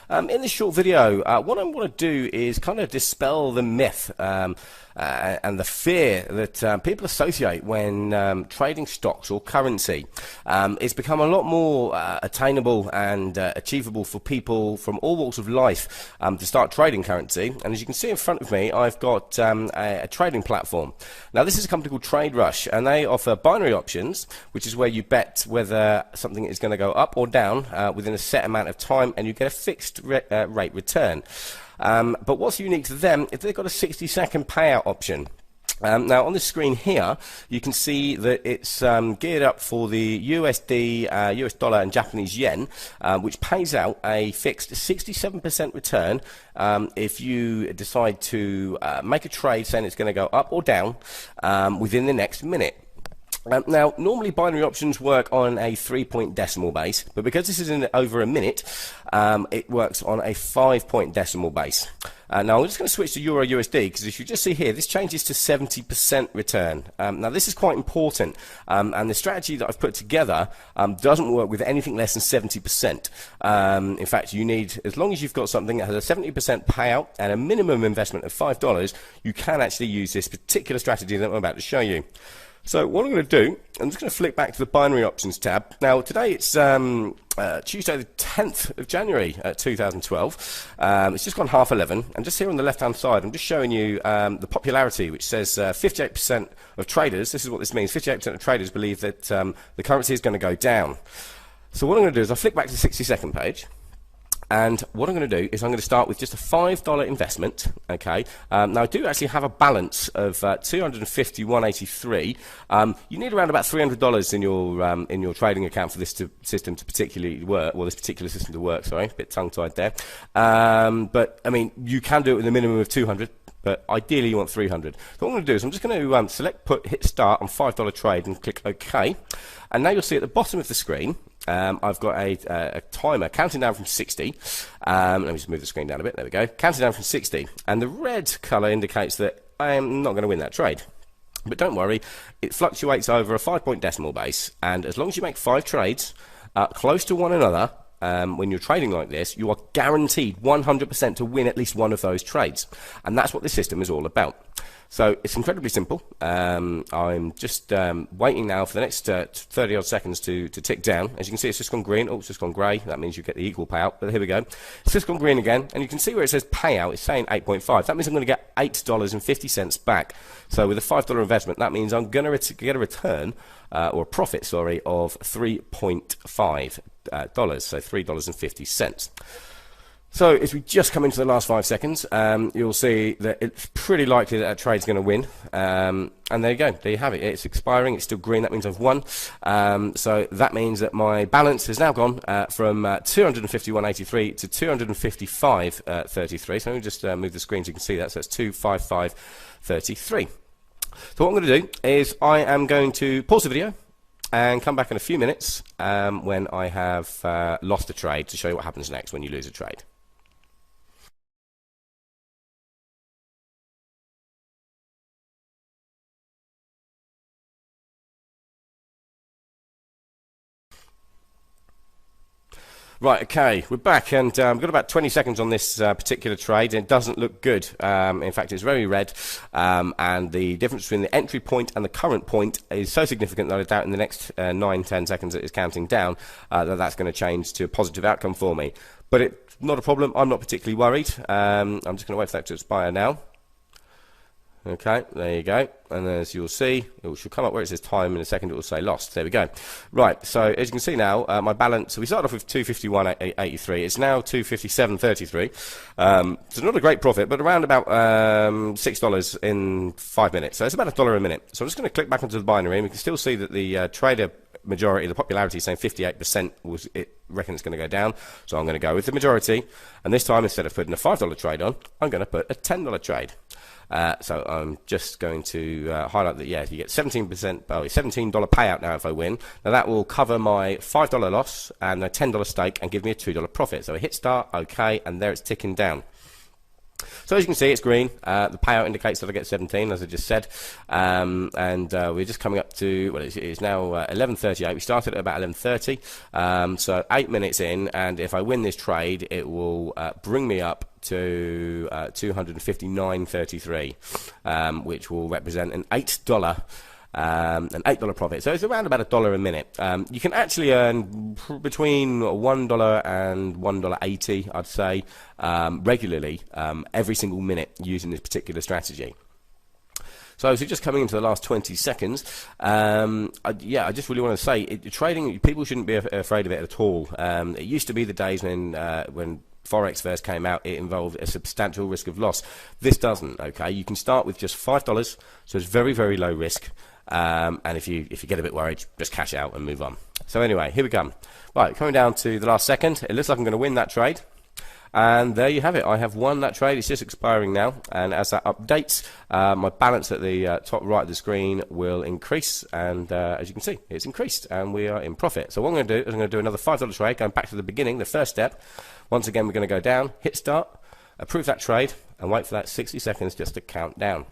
In this short video, what I want to do is kind of dispel the myth and the fear that people associate when trading stocks or currency. It's become a lot more attainable and achievable for people from all walks of life to start trading currency. And as you can see in front of me, I've got a trading platform. Now, this is a company called TradeRush, and they offer binary options, which is where you bet whether something is going to go up or down within a set amount of time, and you get a fixed rate return. But what's unique to them is they've got a 60-second payout option. Now on the screen here you can see that it's geared up for the USD, US dollar and Japanese yen, which pays out a fixed 67% return if you decide to make a trade saying it's going to go up or down within the next minute. Now, normally binary options work on a 3-point decimal base, but because this is in over a minute, it works on a 5-point decimal base. Now, I'm just going to switch to Euro USD, because if you just see here, this changes to 70% return. Now, this is quite important, and the strategy that I've put together doesn't work with anything less than 70%. In fact, you need, as long as you've got something that has a 70% payout and a minimum investment of $5, you can actually use this particular strategy that I'm about to show you. So what I'm going to do, I'm just going to flick back to the binary options tab. Now today it's Tuesday the 10th of January 2012. It's just gone 11:30, and just here on the left hand side I'm just showing you the popularity, which says 58% of traders, this is what this means, 58% of traders believe that the currency is going to go down. So what I'm going to do is I'll flick back to the 60-second page. And what I'm going to do is I'm going to start with just a $5 investment. Okay. Now I do actually have a balance of $251.83. You need around about $300 in your trading account for this system to particularly work. Well, this particular system to work. Sorry, a bit tongue-tied there. But I mean, you can do it with a minimum of 200. But ideally you want 300. So what I'm going to do is I'm just going to select hit start on $5 trade and click OK. And now you'll see at the bottom of the screen, I've got a timer counting down from 60. Let me just move the screen down a bit. There we go. Counting down from 60. And the red colour indicates that I am not going to win that trade. But don't worry, it fluctuates over a 5-point decimal base. And as long as you make 5 trades close to one another, when you're trading like this, you are guaranteed 100% to win at least one of those trades. And that's what this system is all about. So it's incredibly simple. I'm just waiting now for the next 30 odd seconds to tick down. As you can see, it's just gone green. Oh, it's just gone grey. That means you get the equal payout. But here we go. It's just gone green again. And you can see where it says payout, it's saying 8.5. That means I'm going to get $8.50 back. So with a $5 investment, that means I'm going to get a return, or a profit, sorry, of $3.5. So $3.50. So as we just come into the last 5 seconds, you'll see that it's pretty likely that trade's going to win. And there you go. There you have it. It's expiring. It's still green. That means I've won. So that means that my balance has now gone from 251.83 to 255.33. So let me just move the screen so you can see that. So it's 255.33. So what I'm going to do is I am going to pause the video and come back in a few minutes when I have lost a trade to show you what happens next when you lose a trade. Right, okay, we're back, and we've got about 20 seconds on this particular trade, and it doesn't look good. In fact, it's very red, and the difference between the entry point and the current point is so significant that I doubt in the next 9-10 seconds that it's counting down that's going to change to a positive outcome for me. But it's not a problem. I'm not particularly worried. I'm just going to wait for that to expire now. Okay, there you go. And as you'll see, it should come up where it says time in a second. It will say lost. There we go. Right, so as you can see now, my balance, so we started off with 251.83. It's now 257.33. So not a great profit, but around about $6 in 5 minutes. So it's about $1 a minute. So I'm just going to click back onto the binary, and we can still see that the trader majority, the popularity is saying 58% was it reckon it's going to go down. So I'm going to go with the majority, and this time instead of putting a $5 trade on, I'm going to put a $10 trade. So I'm just going to highlight that, yeah, you get 17%, $17 payout now if I win. Now that will cover my $5 loss and a $10 stake and give me a $2 profit. So I hit start, okay, and there it's ticking down. So as you can see, it's green. The payout indicates that I get 17, as I just said. We're just coming up to, well, it's now 11:38. We started at about 11:30. So 8 minutes in, and if I win this trade, it will bring me up to 259.33, which will represent an $8 profit. So it's around about $1 a minute. You can actually earn between $1 and $1.80, I'd say, regularly, every single minute using this particular strategy. So just coming into the last 20 seconds, I just really want to say, trading, people shouldn't be afraid of it at all. It used to be the days when Forex first came out, it involved a substantial risk of loss. This doesn't, okay? You can start with just $5, so it's very, very low risk. And if you get a bit worried, just cash out and move on. So anyway, here we come. Right, coming down to the last second. It looks like I'm going to win that trade. And there you have it. I have won that trade. It's just expiring now. And as that updates, my balance at the top right of the screen will increase. And as you can see, it's increased. And we are in profit. So what I'm going to do is I'm going to do another $5 trade, going back to the beginning, the first step. Once again, we're going to go down, hit start, approve that trade, and wait for that 60 seconds just to count down.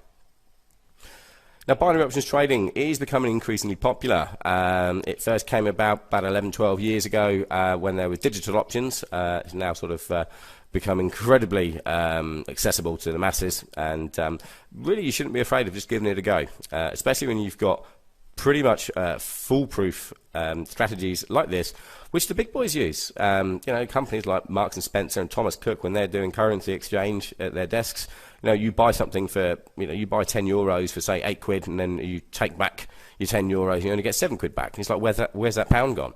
Now, binary options trading is becoming increasingly popular. It first came about 11, 12 years ago when there was digital options. It's now sort of become incredibly accessible to the masses, and really you shouldn't be afraid of just giving it a go, especially when you've got pretty much foolproof strategies like this, which the big boys use. Companies like Marks and Spencer and Thomas Cook, when they're doing currency exchange at their desks, you buy something for, you buy 10 euros for say 8 quid, and then you take back your 10 euros, and you only get 7 quid back. And it's like, where's that pound gone?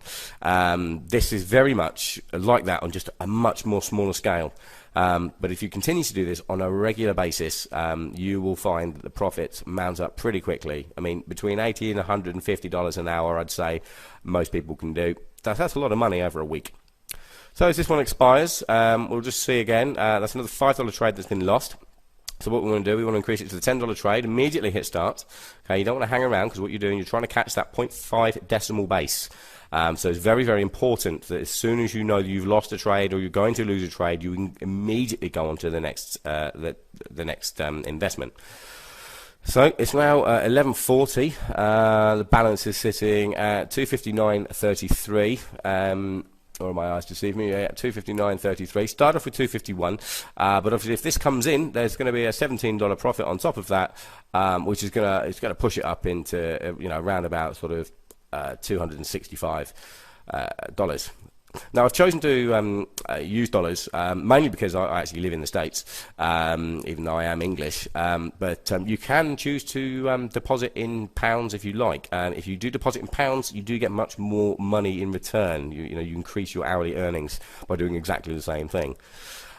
This is very much like that on just a much more smaller scale. But if you continue to do this on a regular basis, you will find that the profits mount up pretty quickly. I mean, between $80 and $150 an hour, I'd say most people can do. That's a lot of money over a week. So as this one expires, we'll just see again. That's another $5 trade that's been lost. So what we want to do, we want to increase it to the $10 trade, immediately hit start. Okay, you don't want to hang around, because what you're doing, you're trying to catch that 0.5 decimal base. So it's very, very important that as soon as you know that you've lost a trade or you're going to lose a trade, you can immediately go on to the next investment. So it's now 11:40. The balance is sitting at 259.33. Or my eyes deceive me, yeah, 259.33. Start off with 251, but obviously if this comes in, there's going to be a $17 profit on top of that, which is going to push it up into around about sort of $265. Now I've chosen to use dollars mainly because I actually live in the States, even though I am English. But you can choose to deposit in pounds if you like. If you do deposit in pounds, you do get much more money in return. You increase your hourly earnings by doing exactly the same thing.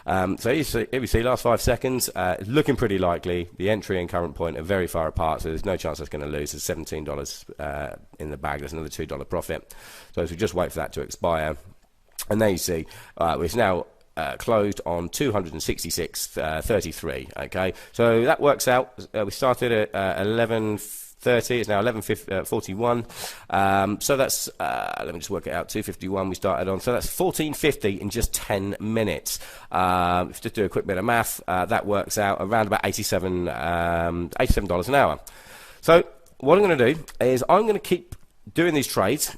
So here we see last 5 seconds, looking pretty likely. The entry and current point are very far apart, so there's no chance that's going to lose. There's $17 in the bag. There's another $2 profit. So if we just wait for that to expire, and there you see, it's now closed on 266.33. Okay, so that works out. We started at 11:30. It's now 11:41. So that's let me just work it out. 251 we started on. So that's 14.50 in just 10 minutes. If you just do a quick bit of math, that works out around about $87 an hour. So what I'm going to do is I'm going to keep doing these trades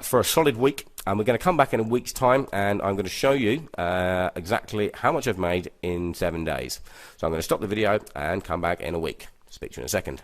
for a solid week. And we're going to come back in a week's time, and I'm going to show you exactly how much I've made in 7 days. So I'm going to stop the video and come back in a week. Speak to you in a second.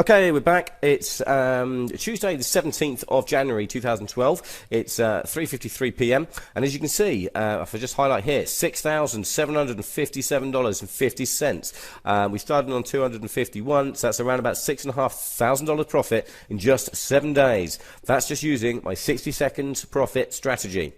Okay, we're back. It's Tuesday, the 17th of January 2012. It's 3:53 p.m. And as you can see, if I just highlight here, $6,757.50. We started on 251, so that's around about $6,500 profit in just 7 days. That's just using my 60 seconds profit strategy.